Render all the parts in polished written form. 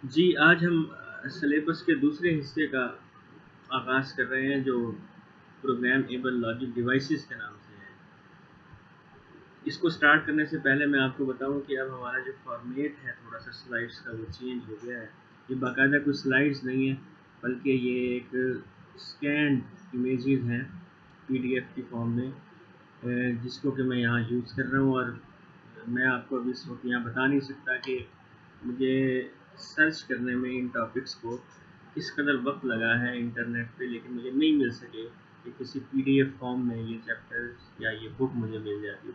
जी, आज हम सिलेबस के दूसरे हिस्से का आगाज़ कर रहे हैं जो प्रोग्रामेबल लॉजिक डिवाइसेस के नाम से है। इसको स्टार्ट करने से पहले मैं आपको बताऊं कि अब हमारा जो फॉर्मेट है थोड़ा सा स्लाइड्स का वो चेंज हो गया है। ये बाकायदा कुछ स्लाइड्स नहीं है बल्कि ये एक स्कैन्ड इमेजेस हैं पीडीएफ की फॉर्म में, जिसको कि मैं यहाँ यूज़ कर रहा हूँ। और मैं आपको अभी इस वक्त यहाँ बता नहीं सकता कि मुझे सर्च करने में इन टॉपिक्स को किस कदर वक्त लगा है इंटरनेट पे, लेकिन मुझे नहीं मिल सके कि किसी पीडीएफ फॉर्म में ये चैप्टर्स या ये बुक मुझे मिल जाती।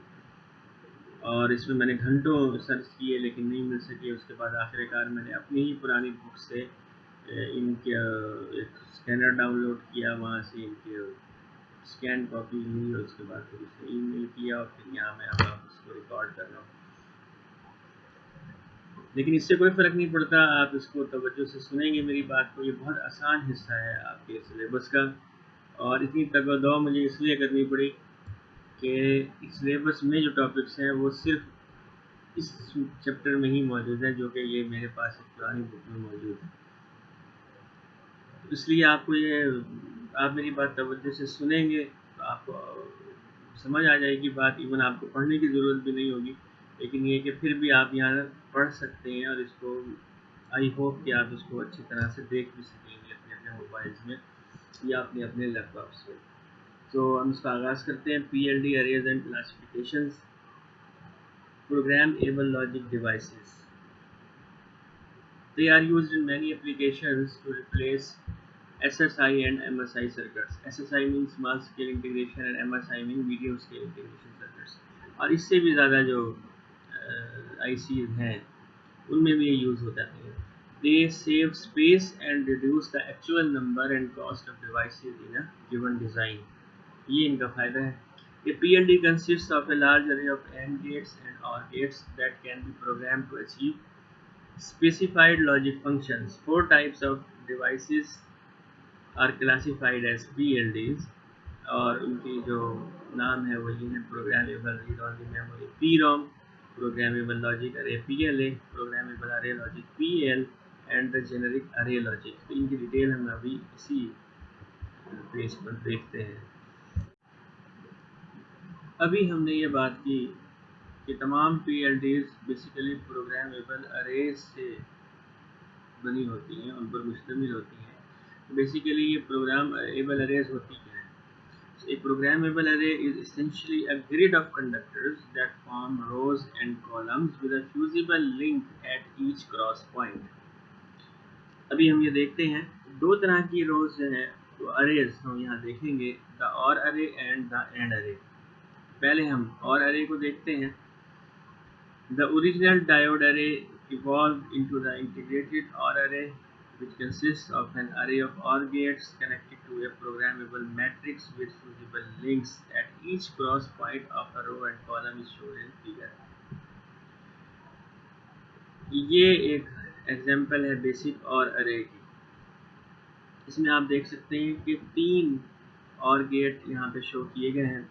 और इसमें मैंने घंटों सर्च किए लेकिन नहीं मिल सके। उसके बाद आखिरकार मैंने अपनी ही पुरानी बुक से इनके एक स्कैनर डाउनलोड किया, वहाँ से इनके स्कैन कॉपी ली और उसके बाद फिर उसे ईमेल किया और फिर यहाँ मैं अब उसको रिकॉर्ड कर रहा हूँ। लेकिन इससे कोई फ़र्क नहीं पड़ता, आप इसको तवज्जो से सुनेंगे मेरी बात को। ये बहुत आसान हिस्सा है आपके सिलेबस का, और इतनी तगदौ मुझे इसलिए करनी पड़ी कि सिलेबस में जो टॉपिक्स हैं वो सिर्फ इस चैप्टर में ही मौजूद है, जो कि ये मेरे पास एक पुरानी बुक में मौजूद है। इसलिए आपको ये, आप मेरी बात तवज्जो से सुनेंगे तो आपको समझ आ जाएगी बात। इवन आपको पढ़ने की ज़रूरत भी नहीं होगी, लेकिन ये कि फिर भी आप यहाँ पढ़ सकते हैं और इसको आई होप कि आप इसको अच्छी तरह से देख भी सकेंगे अपने अपने मोबाइल्स में या अपने अपने लैपटॉप्स में। तो हम इसका आगाज़ करते हैं। PLD arrays and classifications, Programmable Logic Devices. They are used in many applications to replace SSI and MSI circuits. SSI means small scale integration and MSI means medium scale integration circuits. और इससे भी ज़्यादा जो ICs हैं उनमें भी ये use होता है। They save space and reduce the actual number and cost of devices in a given design. ये इनका फ़ायदा है। A PLD consists of a large array of AND gates and OR gates that can be programmed to achieve specified logic functions. Four types of devices are classified as PLDs, और उनकी जो नाम है वही है programmable read only memory PROM, programmable logic अरे PLA, programmable अरे logic PL and the generic अरे लॉजिक। तो इनकी डिटेल हम अभी इसी पेज पर देखते हैं। अभी हमने ये बात की कि तमाम PLDs बेसिकली प्रोग्रामेबल अरेज से बनी होती हैं, उन पर मुश्तमिल होती हैं। तो बेसिकली ये प्रोग्रामेबल अरेज होती क्या है? A programmable array is essentially a grid of conductors that form rows and columns with a fusible link at each cross point. अभी हम ये देखते हैं दो तरह की रोज जो हैं तो अरेज हम यहाँ देखेंगे, द और अरे एंड द एंड अरे। पहले हम और अरे को देखते हैं। The original diode array evolved into the integrated OR array, which consists of an array of OR gates connected to a programmable matrix with fusible links at each cross point of a row and column is shown in figure. ये एक example है basic और अरे की। इसमें आप देख सकते हैं कि तीन और गेट यहाँ पे शो किए गए हैं।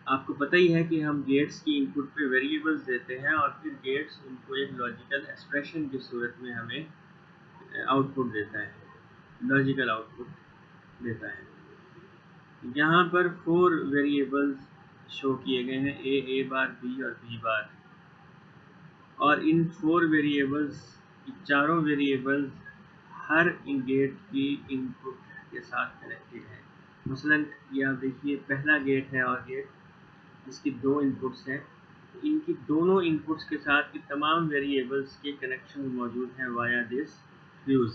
आपको पता ही है कि हम गेट्स की इनपुट पे वेरिएबल्स देते हैं और फिर गेट्स उनको एक लॉजिकल एक्सप्रेशन की सूरत में हमें आउटपुट देता है, लॉजिकल आउटपुट देता है। यहाँ पर 4 वेरिएबल्स शो किए गए हैं, ए बार, बी और बी बार। और इन 4 वेरिएबल्स, चारों वेरिएबल्स हर गेट की इनपुट के साथ कनेक्टेड है। मसलन ये आप देखिए, पहला गेट है और गेट, इसकी 2 इनपुट्स हैं। इनकी दोनों इनपुट्स के साथ की तमाम वेरिएबल्स के कनेक्शन मौजूद हैं वाया दिस फ्यूज,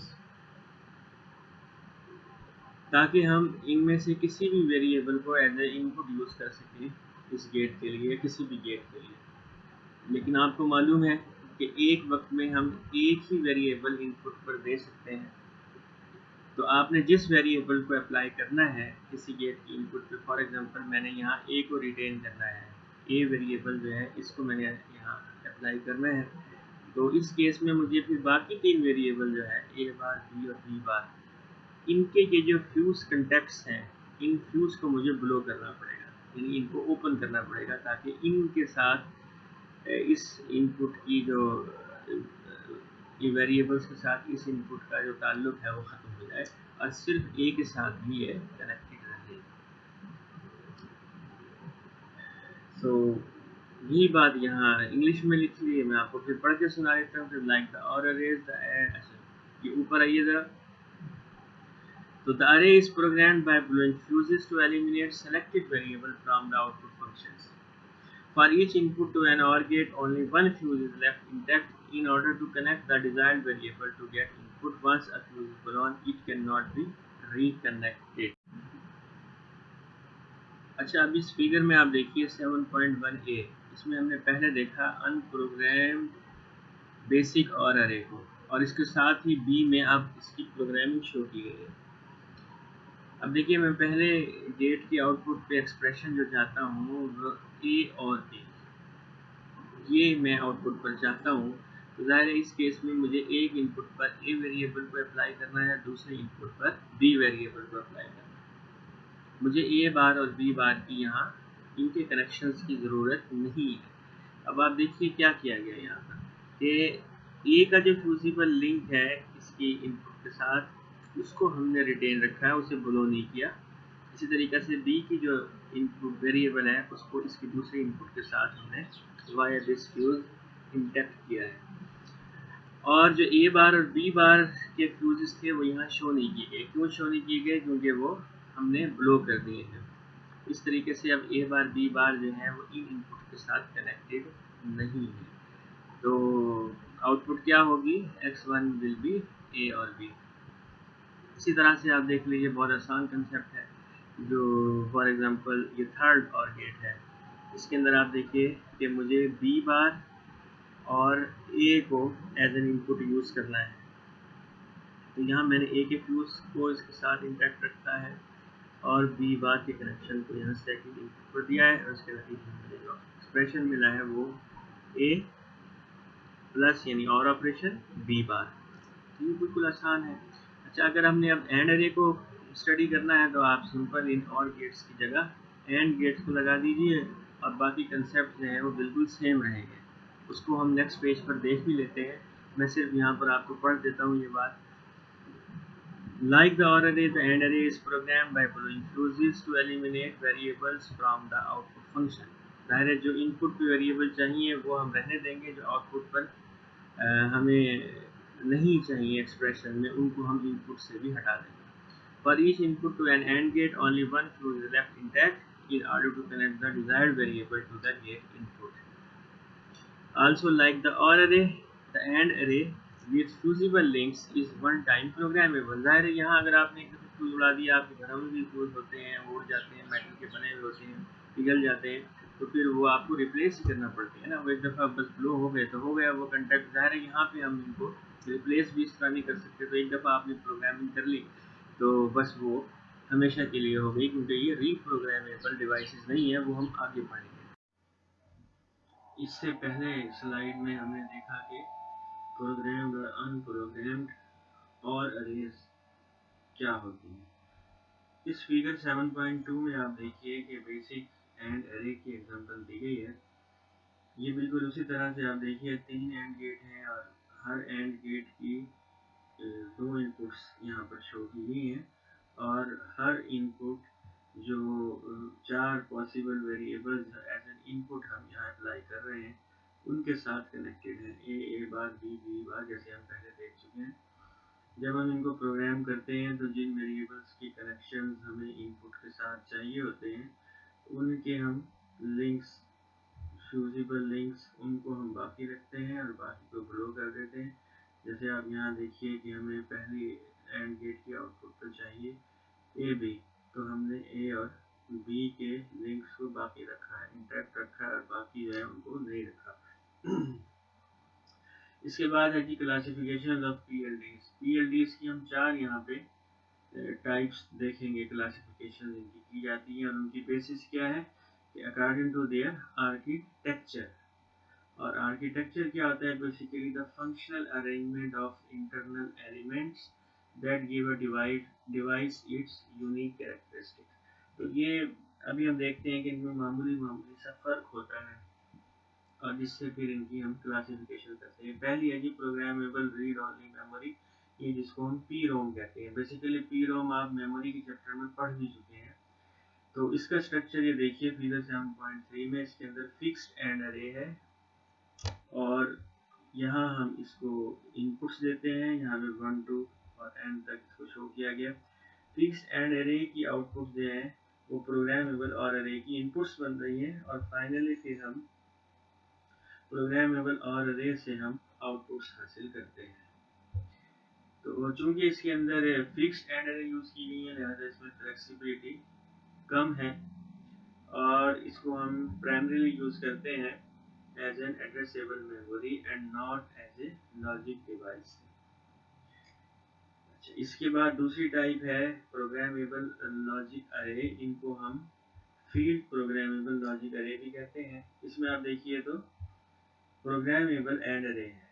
ताकि हम इनमें से किसी भी वेरिएबल को एज ए इनपुट यूज़ कर सकें इस गेट के लिए, किसी भी गेट के लिए। लेकिन आपको मालूम है कि एक वक्त में हम एक ही वेरिएबल इनपुट पर दे सकते हैं। तो आपने जिस वेरिएबल को अप्लाई करना है किसी गेट की इनपुट पे, फॉर एग्जांपल मैंने यहाँ ए को रिटेन करना है, ए वेरिएबल जो है इसको मैंने यहाँ अप्लाई करना है। तो इस केस में मुझे फिर बाकी 3 वेरिएबल जो है ए बार, बी और बी बार, इनके ये जो फ्यूज कंटेक्ट्स हैं, इन फ्यूज को मुझे ब्लो करना पड़ेगा, यानी इनको ओपन करना पड़ेगा, ताकि इनके साथ इस इनपुट की जो ये वेरिएबल्स के साथ इस इनपुट का जो ताल्लुक है वो ख़त्म हो जाए और सिर्फ ए के साथ भी ये कनेक्टेड रहे। सो यही बात यहाँ इंग्लिश में लिखी हुई है, मैं आपको फिर पढ़ के सुना देता हूँ। फिर लाइक द और अरेज द ये ऊपर आइए ज़रा। तो the array is programmed by blowing fuses to eliminate selected variable from the output functions. For each input to an OR gate, only one fuse is left intact in order to connect the desired variable to get input. Once a fuse is blown, it cannot be reconnected. अच्छा, अब इस figure में आप देखिए 7.1a, इसमें हमने पहले देखा अनप्रोग्राम्ड बेसिक और अरे को, और इसके साथ ही बी में अब इसकी प्रोग्रामिंग शो की गई है। अब देखिए, मैं पहले गेट की आउटपुट पे एक्सप्रेशन जो चाहता हूँ वो ए और बी, ये मैं आउटपुट पर चाहता हूँ। तो ज़ाहिर है इस केस में मुझे एक इनपुट पर ए वेरिएबल को अप्लाई करना है, दूसरे इनपुट पर बी वेरिएबल को अप्लाई करना है। मुझे ए बार और बी बार की यहाँ इनके कनेक्शंस की ज़रूरत नहीं है। अब आप देखिए क्या किया गया यहाँ पर कि ए का जो फ्यूजिबल लिंक है इसकी इनपुट के साथ, उसको हमने रिटेन रखा है, उसे ब्लो नहीं किया। इसी तरीके से बी की जो इनपुट वेरिएबल है उसको इसकी दूसरी इनपुट के साथ हमने वाया दिस फ्यूज इंटैक्ट किया है। और जो ए बार और बी बार के फ्यूजेस थे वो यहाँ शो नहीं किए गए। क्यों शो नहीं किए गए? क्योंकि वो हमने ब्लो कर दिए हैं। इस तरीके से अब ए बार बी बार जो है वो इन इनपुट के साथ कनेक्टेड नहीं है। तो आउटपुट क्या होगी? x1 विल बी ए और बी। इसी तरह से आप देख लीजिए, बहुत आसान कंसेप्ट है। जो फॉर एग्जांपल ये थर्ड और गेट है, इसके अंदर आप देखिए कि मुझे बी बार और ए को एज एन इनपुट यूज़ करना है। तो यहाँ मैंने ए के फ्यूज को इसके साथ इंटैक्ट रखा है और बी बार के कनेक्शन को यहाँ सेकंड इनपुट पर दिया है, और उसके नतीजे में मुझे जो एक्सप्रेशन मिला है वो ए प्लस यानी और ऑपरेशन बी बार। ये बिल्कुल आसान है। अच्छा, अगर हमने अब एंड अरे को स्टडी करना है तो आप सिंपल इन और गेट्स की जगह एंड गेट्स को लगा दीजिए और बाकी कंसेप्ट जो है वो बिल्कुल सेम रहेंगे। उसको हम नेक्स्ट पेज पर देख भी लेते हैं। मैं सिर्फ यहाँ पर आपको पढ़ देता हूँ ये बात। Like the OR array, the AND array is programmed by blowing fuses to eliminate variables from the output function. जाहिर है जो इनपुट पे वेरिएबल चाहिए वो हम रहने देंगे, जो आउटपुट पर हमें नहीं चाहिए एक्सप्रेशन में, उनको हम इनपुट से भी हटा देंगे। For each input to an AND gate, only one fuse is left intact in order to connect the desired variable to the gate input. Also, like the OR array, the AND array with fusible links is one time programmable. ज़ाहिर है यहाँ अगर आपने एक दफ़ा fuse उड़ा दिया, आपके घरों में भी फ्यूज होते हैं, वो उड़ जाते हैं, मेटल के बने हुए होते हैं, पिघल जाते हैं, तो फिर वो आपको रिप्लेस ही करना पड़ती है ना। वो एक दफ़ा बस ब्लो हो गए तो हो गया वो कंटेक्ट। ज़ाहिर है यहाँ पे हम इनको रिप्लेस भी इस तरह नहीं कर सकते। तो एक दफ़ा आपने प्रोग्रामिंग कर ली तो बस वो हमेशा के लिए हो गई, क्योंकि ये रीप्रोग्रामेबल डिवाइसेस नहीं है। वो हम आगे पढ़ेंगे। इससे पहले स्लाइड में हमने देखा कि प्रोग्राम्ड और अनप्रोग्राम्ड और अरेज क्या होती है। इस फिगर 7.2 में आप देखिए कि बेसिक एंड अरे की एग्जांपल दी गई है। ये बिल्कुल उसी तरह से आप देखिए 3 एंड गेट हैं और हर एंड गेट की 2 इनपुट्स यहाँ पर शो की गई हैं, और हर इनपुट जो 4 possible variables as an input हम यहाँ अप्लाई कर रहे हैं उनके साथ कनेक्टेड है। ए बार बी बार, जैसे हम पहले देख चुके हैं। जब हम इनको प्रोग्राम करते हैं तो जिन वेरिएबल्स की कनेक्शन हमें इनपुट के साथ चाहिए होते हैं उनके हम लिंक्स, फ्यूजिबल लिंक्स, उनको हम बाकी रखते हैं और बाकी को ब्लो कर देते हैं। जैसे आप यहाँ देखिए कि हमें पहली एंड गेट की आउटपुट तो चाहिए ए बी, तो हमने ए और बी के लिंक्स को बाकी रखा है, इंटैक्ट रखा है, और बाकी जो है उनको नहीं रखा। इसके बाद है कि क्लासिफिकेशन ऑफ पीएलडीज। पीएलडीज की हम 4 यहाँ पे टाइप्स देखेंगे, क्लासिफिकेशन इनकी की जाती है, और उनकी बेसिस क्या है कि अकॉर्डिंग टू देयर आर्किटेक्चर। और आर्किटेक्चर क्या होता है? Basically the functional arrangement of internal elements that give a device it's unique characteristic. तो ये अभी हम देखते हैं कि इनमें मामूली सा फर्क होता है। और जिससे फिर इनकी हम क्लासिफिकेशन करते हैं। पहली है जी प्रोग्रामेबल रीड ओनली मेमोरी, ये जिसको हम पी रोम कहते हैं। बेसिकली पी रोम आप मेमोरी के चैप्टर में पढ़ भी चुके हैं। तो इसका स्ट्रक्चर ये देखिए फिगर 7.3 में, इसके अंदर फिक्स्ड एंड अरे है और यहाँ हम इसको इनपुट्स देते हैं, यहाँ पे 1 2 और n तक इसको शो किया गया। फिक्स्ड एंड अरे की आउटपुट जो है वो प्रोग्रामेबल और अरे की इनपुट्स बन रही है और फाइनली फिर हम प्रोग्रामेबल और अरे से हम आउटपुट्स हासिल करते हैं। तो चूंकि इसके अंदर फिक्स्ड एंड अरे यूज की गई है, लिहाजा इसमें फ्लेक्सिबिलिटी कम है और इसको हम प्राइमरीली यूज करते हैं as an addressable memory and not as a logic device. अच्छा, इसके बाद दूसरी टाइप है प्रोग्रामेबल लॉजिक अरे, इनको हम फील्ड प्रोग्रामेबल लॉजिक अरे भी कहते हैं। इसमें आप देखिए तो प्रोग्रामेबल एंड अरे है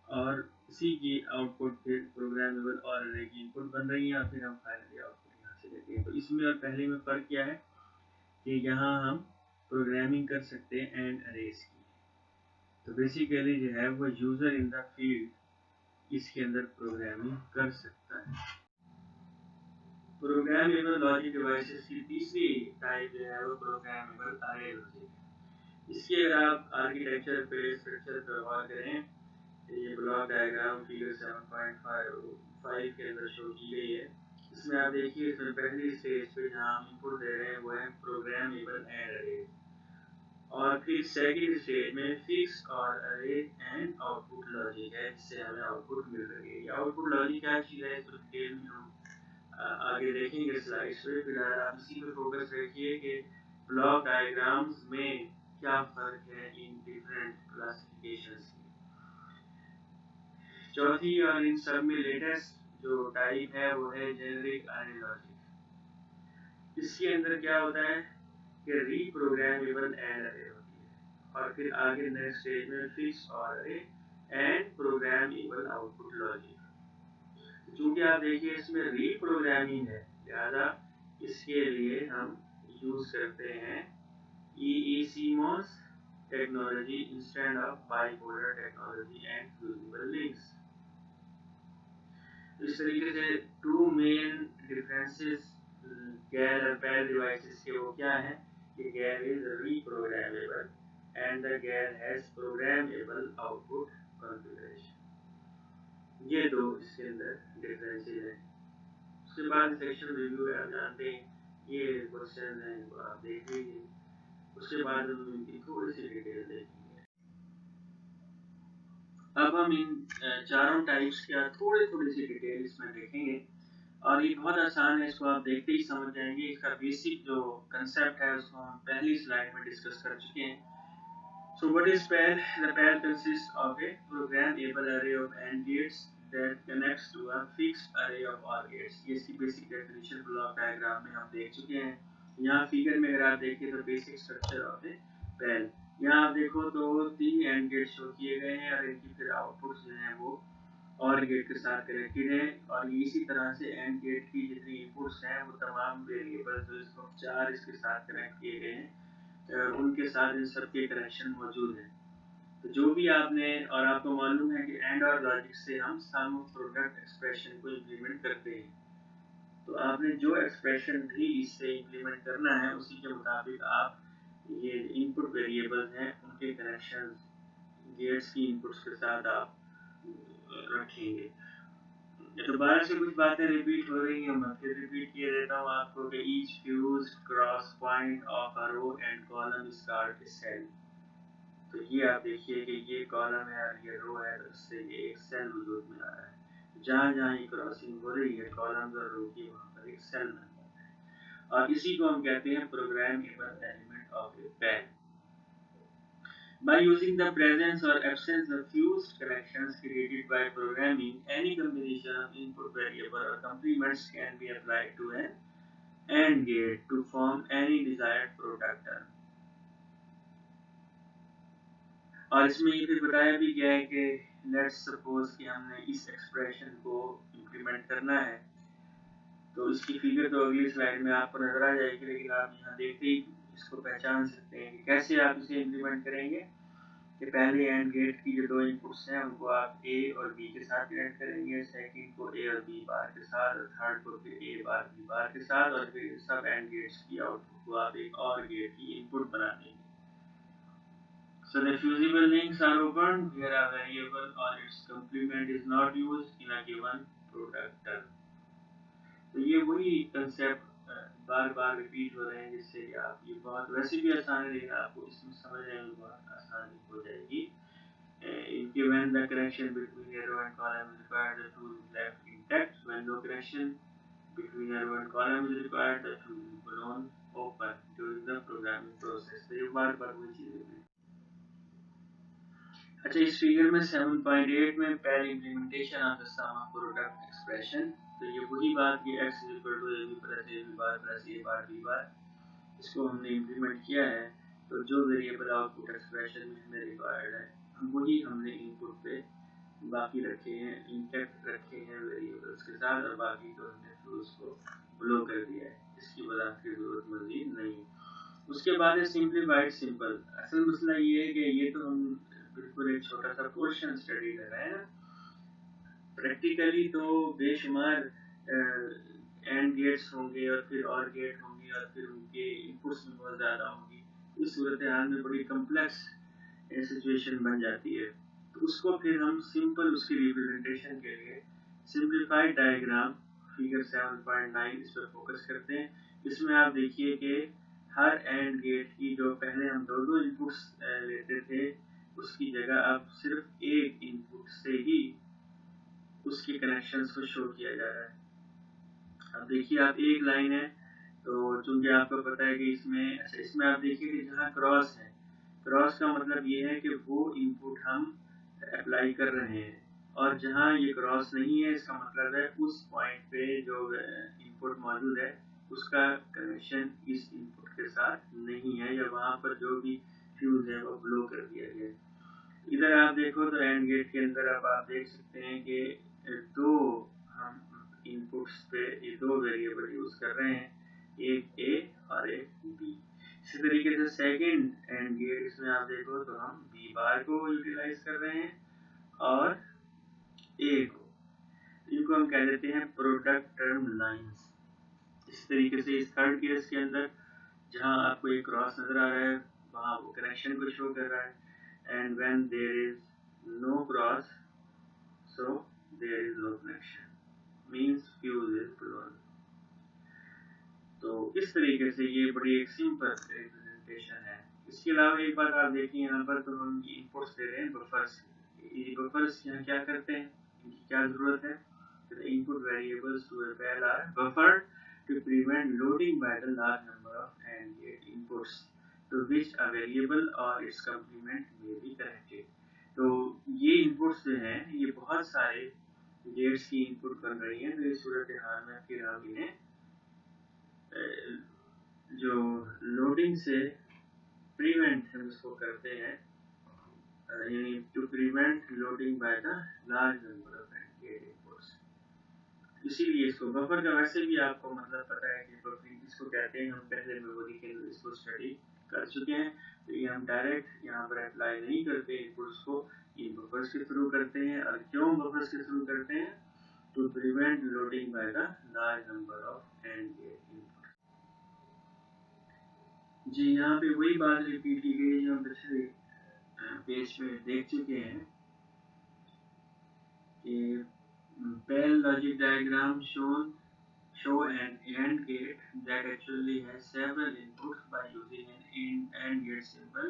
और इसी की आउटपुट फिर प्रोग्रामेबल और अरे की इनपुट बन रही है और फिर हम फाइनली आउटपुट यहाँ से लेते हैं। तो इसमें और पहले में फ़र्क क्या है कि यहाँ हम प्रोग्रामिंग कर सकते हैं एंड अरेज की। तो बेसिकली जो है वो यूज़र इन द फील्ड इसके अंदर प्रोग्रामिंग कर सकता है। प्रोग्रामेबल लॉजिक डिवाइसेस की तीसरी टाइप जो है वो प्रोग्रामेबल अरे लॉजिक। इसके अगर आप आर्किटेक्चर पे स्ट्रक्चर पर गौर करें, ये ब्लॉक डायग्राम फिगर 7.5 के अंदर शो की गई है। इसमें आप देखिए इसमें पहली स्टेज पे जहाँ हम इनपुट दे रहे हैं वो है प्रोग्रामेबल एंड अरे और फिर सेकंड स्टेज में फिक्स और अरे एंड आउटपुट लॉजिक है जिससे हमें आउटपुट मिल रही है। ये आउटपुट लॉजिक क्या चीज़ है इसको डिटेल में हम आगे देखेंगे स्लाइड्स पे। फिलहाल आप इसी पे फोकस रखिए कि ब्लॉक डायग्राम्स में क्या फर्क है इन डिफरेंट क्लासिफिकेशंस की। चौथी और इन सब में लेटेस्ट जो टाइप है वो है जेनरिक अरे लॉजिक। इसके अंदर क्या होता है कि रीप्रोग्रामेबल एंड अरे होती है और फिर आगे नेक्स्ट स्टेज में फिक्स और अरे एंड प्रोग्रामेबल आउटपुट लॉजिक। चूंकि आप देखिए इसमें रीप्रोग्रामिंग है, लिहाजा इसके लिए हम यूज करते हैं EECMOS technology instead of bipolar technology and fusible links. इस तरीके से टू मेन डिफरेंसेस गैर और पैर डिवाइसेस के वो क्या है कि गैर इज रीप्रोग्रामेबल एंड द गैर हैज प्रोग्रामेबल आउटपुट कॉन्फ़िगरेशन। ये दो इसके अंदर डिफरेंसेस हैं। उसके बाद सेक्शन रिव्यू है, आप जानते हैं ये क्वेश्चन है, इनको आप देख लीजिए। उसके बाद हम इनकी थोड़ी सी डिटेल देखेंगे। अब हम इन चारों टाइप्स का थोड़ी सी डिटेल इसमें देखेंगे और ये बहुत आसान है, इसको आप देखते ही समझ जाएंगे। इसका बेसिक जो कंसेप्ट है उसको हम पहली स्लाइड में डिस्कस कर चुके हैं। So what is pair? The pair consists of a programmable array of AND gates that connects to a fixed array of OR gates। ये इसकी बेसिक डेफिनेशन ब्लॉक डायग्राम में हम देख चुके हैं। यहाँ फिगर में अगर आप देखिए तो बेसिक स्ट्रक्चर ऑफ ए पैर, यहाँ आप देखो तो 3 AND गेट शो किए गए हैं और इनकी फिर आउटपुट्स जो हैं वो OR गेट के साथ कनेक्टेड है और इसी तरह से AND गेट की जितनी इनपुट्स हैं वो तमाम वेरिएबल जो इसको 4 इसके साथ कनेक्ट किए गए हैं उनके साथ इन सब के कनेक्शन मौजूद है। तो जो भी आपने और आपको मालूम है कि एंड और लॉजिक से हम सम ऑफ प्रोडक्ट एक्सप्रेशन को इम्प्लीमेंट करते हैं, तो आपने जो एक्सप्रेशन भी इससे इम्प्लीमेंट करना है उसी के मुताबिक आप ये इनपुट वेरिएबल्स हैं उनके कनेक्शन गेट्स की इनपुट्स के साथ आप रखेंगे। दोबारा से कुछ बातें रिपीट हो रही हैं, मैं फिर रिपीट किए देता हूँ आपको कि each fused cross point of a row and column is called a cell. तो ये आप देखिए कि ये कॉलम है और ये रो है, तो इससे ये एक सेल वजूद में आ रहा है। जहाँ जहाँ ये क्रॉसिंग हो रही है कॉलम और रो की, वहाँ पर एक सेल बन जाता है और इसी को हम कहते हैं प्रोग्रामेबल एलिमेंट ऑफ ए पैर। By using the presence or absence of fused connections created by programming, any combination of input variable or complements can be applied to an AND gate to form any desired product term। और इसमें ये फिर बताया भी गया है कि let's suppose कि हमने इस एक्सप्रेशन को इम्प्लीमेंट करना है, तो इसकी फिगर तो अगली स्लाइड में आपको नजर आ जाएगी, लेकिन आप यहाँ देखते ही इसको पहचान सकते हैं कि कैसे आप इसे इम्प्लीमेंट करेंगे। कि पहले एंड गेट की जो दो इनपुट्स हैं उनको आप ए और बी के साथ कनेक्ट करेंगे, सेकंड को ए और बी बार के साथ, और थर्ड को फिर ए बार बी बार के साथ, और फिर सब एंड गेट्स की आउटपुट को आप एक और गेट की इनपुट बना देंगे। So the fusible links are opened where a variable or its complement is not used in a given product term. तो ये वही कंसेप्ट बार बार रिपीट हो रहे हैं, जिससे कि आप ये बहुत वैसे भी आसान है, लेकिन आपको इसमें समझने में बहुत आसानी हो जाएगी। When the connection between arrow and column is required, the tool is left intact. When no connection between arrow and column is required, the tool is blown open during the programming process. तो ये बार बार वही चीज़ है। अच्छा, इस figure में 7.8 में पहले implementation of the sum of product expression, तो ये वही बात कि x is equal to ab plus ab bar plus a bar b bar, इसको हमने इम्प्लीमेंट किया है। तो जो वेरिएबल आउटपुट एक्सप्रेशन में हमें रिक्वायर्ड है, वही हमने इनपुट पे बाकी रखे हैं, इंटैक्ट रखे हैं वेरिएबल्स के साथ, और बाकी तो हमने फिर उसको ब्लो कर दिया है, इसकी वजह की जरूरत मजीद नहीं। उसके बाद है सिंपलीफाइड सिंपल। असल मसला ये है कि ये तो हम बिल्कुल एक छोटा सा पोर्शन स्टडी कर रहे हैं ना, प्रैक्टिकली तो बेशुमार एंड गेट्स होंगे और फिर और गेट होंगे और फिर उनके इनपुट्स भी बहुत ज़्यादा होंगी। इस सूरत हाल में बड़ी कम्प्लेक्स सिचुएशन बन जाती है। तो उसको फिर हम सिंपल उसकी रिप्रेजेंटेशन के लिए सिंपलीफाइड डायग्राम फिगर 7.9 इस पर फोकस करते हैं। इसमें आप देखिए कि हर एंड गेट की जो पहले हम दो इनपुट्स लेते थे, उसकी जगह अब सिर्फ एक इनपुट से ही उसके कनेक्शंस को शो किया जा रहा है। अब देखिए, आप एक लाइन है तो चूंकि आपको पता है कि इसमें आप देखिए कि जहाँ क्रॉस है, क्रॉस का मतलब ये है कि वो इनपुट हम अप्लाई कर रहे हैं, और जहाँ ये क्रॉस नहीं है, इसका मतलब है उस पॉइंट पे जो इनपुट मौजूद है उसका कनेक्शन इस इनपुट के साथ नहीं है, या वहाँ पर जो भी फ्यूज है वो ब्लो कर दिया गया है। इधर आप देखो तो एंड गेट के अंदर अब आप देख सकते हैं कि दो हम इनपुट्स पे ये दो वेरिएबल यूज कर रहे हैं, एक ए और एक बी। इसी तरीके से सेकंड एंड गेट, इसमें आप देखो तो हम बी बार को यूटिलाइज कर रहे हैं और ए को, इनको हम कह देते हैं प्रोडक्ट टर्म लाइंस। इस तरीके से इस थर्ड केस के अंदर जहां आपको एक क्रॉस नजर आ रहा है, वहां वो कनेक्शन को शो कर रहा है, and when there is no cross so there is no connection, means fuse is blown. तो इस तरीके से ये बड़ी एक सिंपल रिप्रेजेंटेशन है। इसके अलावा एक बात आप देखिए, यहाँ पर तो हम इनपुट्स दे रहे हैं बफर्स। ये बफर्स यहाँ क्या करते हैं, इनकी क्या जरूरत है? The input variables to a file are buffered to prevent loading by the large number of AND gate inputs to which a variable or its complement may be connected. तो ये इनपुट्स जो हैं, ये बहुत सारे गेट्स की input बन रही हैं, तो इस सूरत हाल में फिर हम इन्हें जो लोडिंग से प्रिवेंट हम उसको करते हैं, यानी to prevent loading by the large number of AND gate inputs। इसीलिए इसको बफर का वैसे भी आपको मतलब पता है कि बफरिंग इसको कहते हैं, हम पहले मेमोरी के अंदर इसको स्टडी कर चुके हैं। तो ये हम डायरेक्ट यहाँ पर अप्लाई नहीं करते, इनपुट्स को ये बफर्स के थ्रू करते हैं। और क्यों बफर्स के थ्रू करते हैं? To prevent loading by the large number of and get input. जी, यहाँ पे वही बात रिपीट की गई जो हम पिछले पेज पे देख चुके हैं कि Bell logic diagram show an AND gate that actually has several inputs by using an AND gate symbol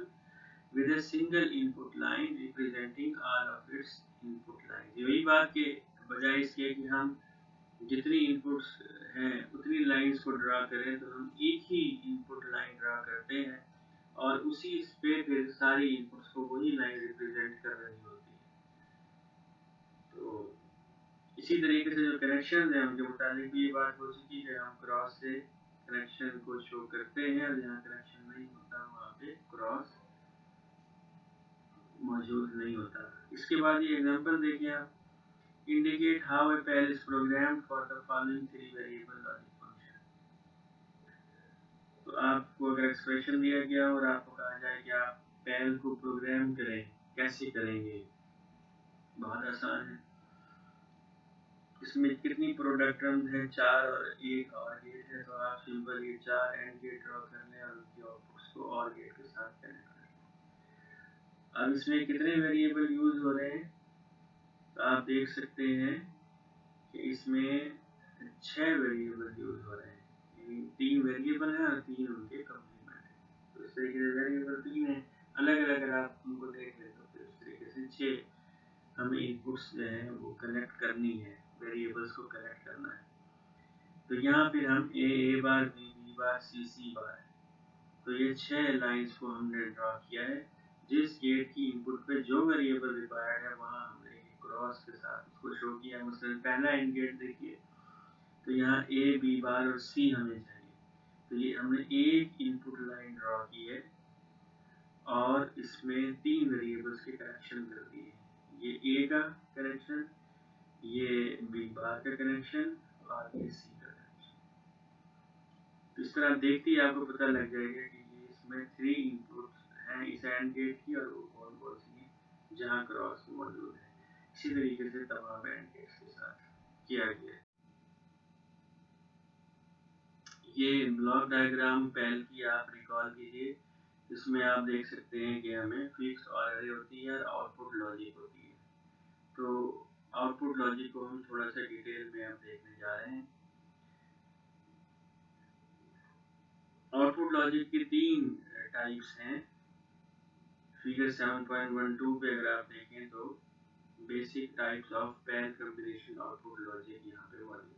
with a single input line representing all of its input lines। यही बात के बजाय इसके कि हम जितनी इनपुट्स हैं उतनी लाइंस को ड्रा करें, तो हम एक ही इनपुट लाइन ड्रा करते हैं और उसी पे फिर सारी इनपुट्स को वही लाइन रिप्रेजेंट कर रही होती है। तो इसी तरीके से जो कनेक्शन है उनके मुताबिक भी ये बात हो चुकी है, हम क्रॉस से कनेक्शन को शो करते हैं, और जहाँ कनेक्शन नहीं होता वहाँ पे क्रॉस मौजूद नहीं होता। इसके बाद ये एग्जांपल देखिए आप, indicate how a PAL is programmed for the following three variable logic function. तो आपको अगर एक्सप्रेशन दिया गया और आपको कहा जाए कि आप पैल को प्रोग्राम करें कैसे करेंगे? बहुत आसान है। इसमें कितनी प्रोडक्ट टर्म्स है? 4 और एक और गेट है, तो आप सिंपल ये 4 एंड गेट ड्रॉ कर लें और उनकी आउटपुट्स को और गेट के साथ कनेक्ट कर लें। अब इसमें कितने वेरिएबल यूज हो रहे हैं, तो आप देख सकते हैं कि इसमें 6 वेरिएबल यूज हो रहे हैं, यानी 3 वेरिएबल हैं और 3 उनके कम्प्लीमेंट है। तो इस तरीके से वेरिएबल 3 है, अलग अलग अगर आप उनको देख लें तो फिर इस तरीके से 6 हमें इनपुट्स जो है वो कनेक्ट करनी है, वेरिएबल्स को कनेक्ट करना है। तो यहाँ फिर हम ए बार, बी बार, सी बार, तो ये 6 लाइंस को हमने ड्रॉ किया है। जिस गेट की इनपुट पे जो वेरिएबल रिक्वायर्ड है वहाँ हमने क्रॉस के साथ उसको शो किया। मतलब पहला एंड गेट देखिए, तो यहाँ ए, बी बार और सी हमें चाहिए, तो ये हमने एक इनपुट लाइन ड्रॉ की है और इसमें 3 वेरिएबल्स के कनेक्शन कर दिए। ये ए का कनेक्शन, ये बी बार का कनेक्शन और ये सी का कनेक्शन। तो इस तरह देखते ही आपको पता लग जाएगा कि ये इसमें 3 इनपुट हैं इस एंड गेट की, और वो कौन सी हैं जहाँ क्रॉस मौजूद है। इसी तरीके से तमाम एंड गेट्स के साथ किया गया है। ये ब्लॉक डायग्राम पहल की आप रिकॉल कीजिए, इसमें आप देख सकते हैं कि हमें फिक्स और एरे होती है और आउटपुट लॉजिक होती है। तो आउटपुट लॉजिक को हम थोड़ा सा डिटेल में अब देखने जा रहे हैं। आउटपुट लॉजिक की 3 टाइप्स हैं। फिगर 7.12 पे अगर आप देखें तो basic types of pair combination output logic यहाँ पे मौजूद है।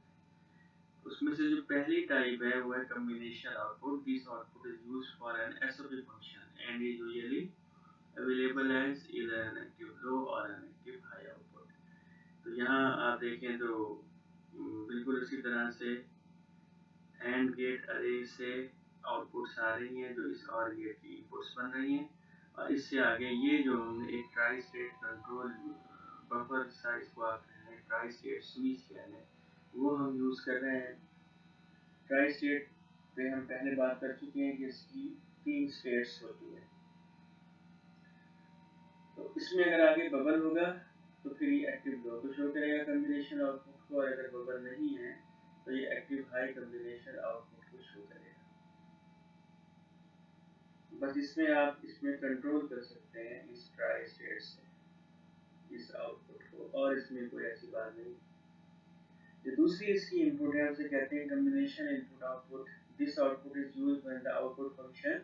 उसमें से जो पहली टाइप है वो है combination output. This output is used for an SOP function and is usually available as either an active low or an active high output। तो यहाँ आप देखें तो बिल्कुल इसी तरह से एंड गेट अरे से आउटपुट्स आ रही हैं जो इस और गेट की इनपुट्स बन रही हैं, और इससे आगे ये जो हमने एक tri state control buffer size को आप ट्राई स्टेट स्विच कह लें, वो हम यूज़ कर रहे हैं। ट्राई स्टेट पे हम पहले बात कर चुके हैं कि इसकी 3 स्टेट्स होती है। तो इसमें अगर आगे बबल होगा तो फिर ये एक्टिव लो को शो करेगा कॉम्बिनेशन आउटपुट को, और अगर बबल नहीं है तो ये एक्टिव हाई कॉम्बिनेशन आउटपुट को शो करेगा। बस इसमें आप इसमें कंट्रोल कर सकते हैं इस ट्राई स्टेट से इस आउटपुट को, और इसमें कोई ऐसी बात नहीं। जो दूसरी इसकी इनपुट है उसे कहते हैं combination input output. This output is used when the output function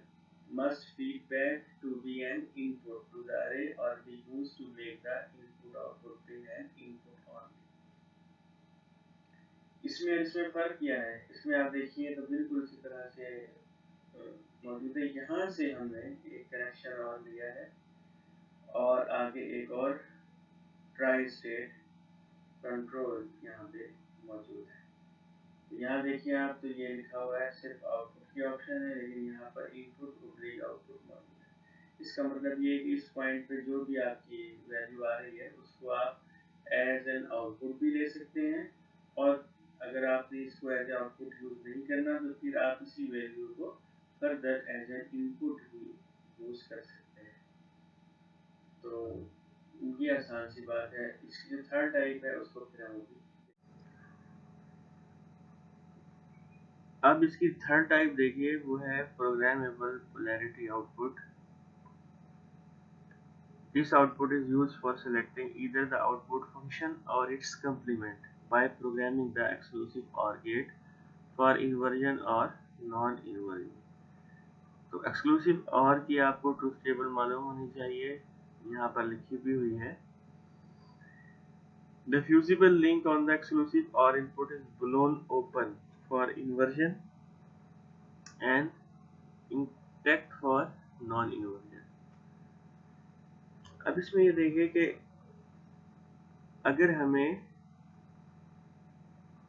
must feed back to be an input to the array or be used to make the input output pin an input only। इसमें फर्क क्या है? इसमें आप देखिए तो बिल्कुल इसी तरह से मौजूद है। यहाँ से हमने एक कनेक्शन और लिया है और आगे एक और ट्राई स्टेट कंट्रोल यहाँ पे मौजूद है। तो यहाँ देखिए आप, तो ये लिखा हुआ है सिर्फ आउटपुट की ऑप्शन है, लेकिन यहाँ पर इनपुट ओब्लिक आउटपुट मौजूद है। इसका मतलब ये कि इस पॉइंट पे जो भी आपकी वैल्यू आ रही है उसको आप एज एन आउटपुट भी ले सकते हैं, और अगर आपने इसको एज आउटपुट यूज नहीं करना तो फिर आप इसी वैल्यू को फर्दर एज एन इनपुट भी यूज कर सकते हैं। तो ये आसान सी बात है। इसकी जो थर्ड टाइप है उसको फिर हम अब इसकी थर्ड टाइप देखिए, वो है programmable polarity output. This output is used for selecting either the output function or its complement by programming the exclusive OR gate for inversion or non-inversion। तो एक्सक्लूसिव OR की आपको ट्रूथ टेबल मालूम होनी चाहिए, यहाँ पर लिखी भी हुई है। The fusible link on the exclusive OR input is blown open for inversion and intact for non-inversion। अब इसमें ये देखिए कि अगर हमें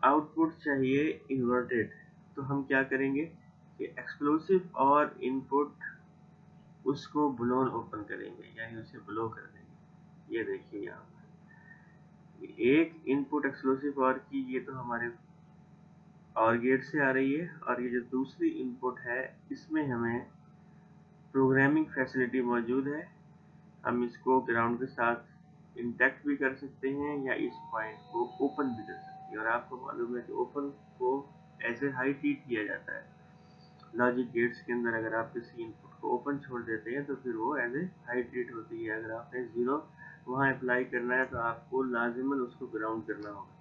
आउटपुट चाहिए इन्वर्टेड तो हम क्या करेंगे कि एक्सक्लूसिव और इनपुट उसको ब्लोन ओपन करेंगे, यानी उसे ब्लो कर देंगे। ये देखिए यहाँ पर एक इनपुट एक्सक्लूसिव और की, ये तो हमारे और गेट से आ रही है, और ये जो दूसरी इनपुट है इसमें हमें प्रोग्रामिंग फैसिलिटी मौजूद है। हम इसको ग्राउंड के साथ इंटैक्ट भी कर सकते हैं या इस पॉइंट को ओपन भी कर सकते हैं। और आपको मालूम है कि ओपन को ऐसे हाई ट्रीट किया जाता है लॉजिक गेट्स के अंदर। अगर आप किसी इनपुट को ओपन छोड़ देते हैं तो फिर वो एज ए हाई ट्रीट होती है। अगर आपने 0 वहाँ अप्लाई करना है तो आपको लाजिमन उसको ग्राउंड करना होगा।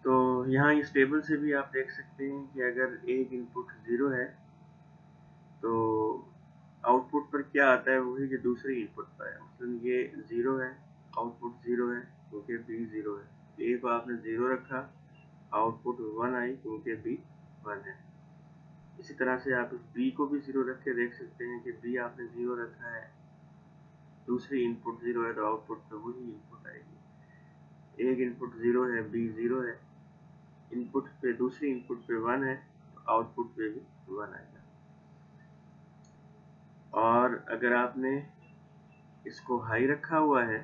तो यहाँ इस टेबल से भी आप देख सकते हैं कि अगर एक इनपुट 0 है तो आउटपुट पर क्या आता है वही जो दूसरी इनपुट पर है। मतलब ये 0 है, आउटपुट 0 है क्योंकि बी 0 है। ए को आपने 0 रखा, आउटपुट 1 आई क्योंकि बी 1 है। इसी तरह से आप बी को भी 0 रख के देख सकते हैं कि बी आपने 0 रखा है, दूसरी इनपुट 0 है तो आउटपुट पर वही इनपुट आएगी। एक इनपुट 0 है, बी 0 है, इनपुट पे दूसरी इनपुट पे 1 है तो आउटपुट पे भी 1 आएगा। और अगर आपने इसको हाई रखा हुआ है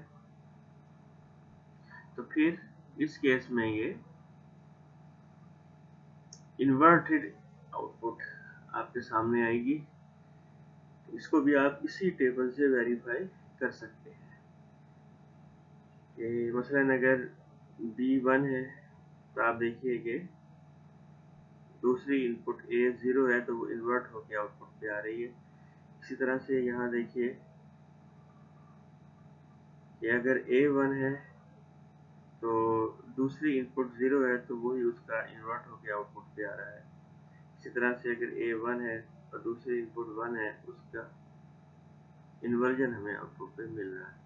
तो फिर इस केस में ये इन्वर्टेड आउटपुट आपके सामने आएगी। इसको भी आप इसी टेबल से वेरीफाई कर सकते हैं कि मसलन अगर B1 है तो आप देखिए कि दूसरी इनपुट A 0 है तो वो इन्वर्ट होकर आउटपुट पे आ रही है। इसी तरह से यहाँ देखिए कि अगर A 1 है तो दूसरी इनपुट 0 है तो वही उसका इन्वर्ट होकर आउटपुट पे आ रहा है। इसी तरह से अगर A 1 है और दूसरी इनपुट 1 है उसका इन्वर्जन हमें आउटपुट पे मिल रहा है।